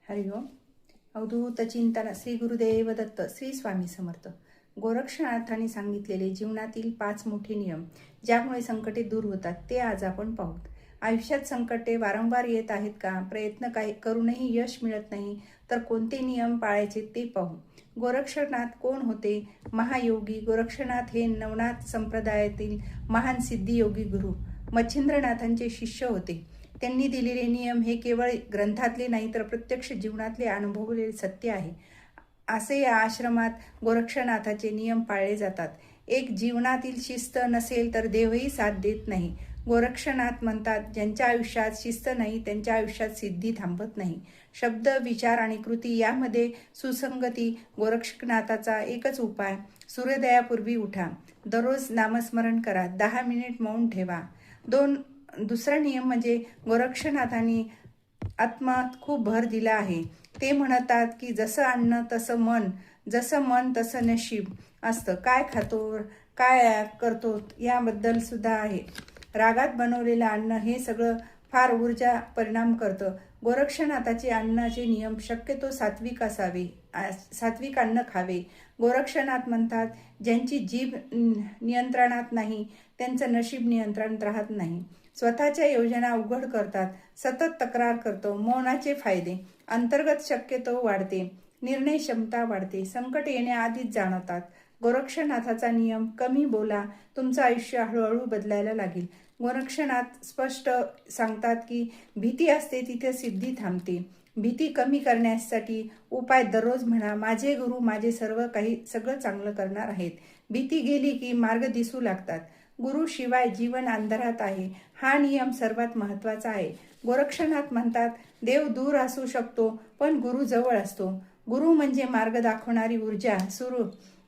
हरि ओम. अवधूत चिंतन श्री गुरुदेव दत्त श्री स्वामी समर्थ. गोरक्षनाथांनी सांगितलेले जीवनातील 5 मोठे नियम ज्यामुळे संकटे दूर होतात ते आज आपण पाहूत. आयुष्यात संकटे वारंवार येत आहेत का? प्रयत्न काही करूनही यश मिळत नाही तर कोणते नियम पाळायचे ते पाहू. गोरक्षनाथ कोण होते? महायोगी गोरक्षनाथ हे नवनाथ संप्रदायातील महान सिद्धियोगी गुरु मच्छिंद्रनाथांचे शिष्य होते. त्यांनी दिलेले नियम हे केवळ ग्रंथातले नाही तर प्रत्यक्ष जीवनातले अनुभवलेले सत्य आहे. असे या आश्रमात गोरक्षनाथाचे नियम पाळले जातात. एक जीवनातील शिस्त नसेल तर देवही साथ देत नाही. गोरक्षनाथ म्हणतात, ज्यांच्या आयुष्यात शिस्त नाही त्यांच्या आयुष्यात सिद्धी थांबत नाही. शब्द, विचार आणि कृती यामध्ये सुसंगती. गोरक्षनाथाचा एकच उपाय, सूर्योदयापूर्वी उठा, दररोज नामस्मरण करा, 10 मिनिट मौन ठेवा. दुसरा नियम म्हणजे गोरक्षनाथांनी आत्मात खूप भर दिला आहे. ते म्हणतात की जसं अन्न तसं मन, जसं मन तसं नशीब असतं. काय खातो, काय करतो याबद्दल सुद्धा आहे. रागात बनवलेलं अन्न हे सगळं फार ऊर्जा परिणाम करतं. गोरक्षनाथाचे अन्नाचे नियम शक्यतो सात्विक असावे, सात्विक अन्न खावे. गोरक्षनाथ म्हणतात, ज्यांची जीभ नियंत्रणात नाही त्यांचं नशीब नियंत्रणात राहत नाही. स्वतःच्या योजना उघड करतात, सतत तक्रार करतो. मौनाचे फायदे, अंतर्गत शक्यतो वाढते, निर्णय क्षमता वाढते, संकट येण्याआधीच जाणवतात. गोरक्षनाथाचा नियम, कमी बोला, तुमचं आयुष्य हळूहळू बदलायला लागेल. गोरक्षनाथ स्पष्ट सांगतात की भीती असते तिथे सिद्धी थांबते. भीती कमी करण्यासाठी उपाय दररोज म्हणा, माझे गुरु माझे सगळं चांगलं करणार आहेत. भीती गेली की मार्ग दिसू लागतात. गुरु शिवाय जीवन अंधारात आहे. हा नियम सर्वात महत्वाचा आहे. गोरक्षनाथ म्हणतात, देव दूर असू शकतो पण गुरु जवळ असतो. गुरु म्हणजे मार्ग दाखवणारी ऊर्जा. सुरू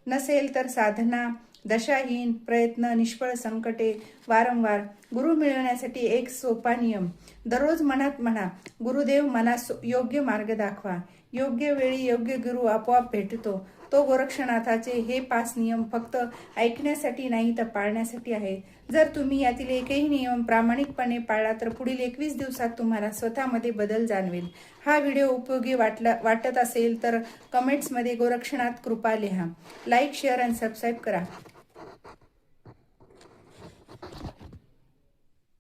नसेल तर साधना, दशाहीन, प्रयत्न, निष्फळ, संकटे वारंवार. गुरु मिळवण्यासाठी एक सोपा नियम, दररोज मनात म्हणा, गुरुदेव मला योग्य मार्ग दाखवा. योग्य वेळी योग्य गुरु आपोआप भेटतो. तो गोरक्षनाथाचे हे 5 नियम फक्त ऐकण्यासाठी नाही तर पाळण्यासाठी आहेत. जर तुम्ही यातील एकही नियम प्रामाणिकपणे पाळला तर पुढील 21 दिवसात तुम्हाला स्वतःमध्ये बदल जाणवेल. हा व्हिडिओ उपयोगी वाटत असेल तर कमेंट्समध्ये गोरक्षनाथ कृपा लिहा. लाईक, शेअर आणि सबस्क्राईब करा.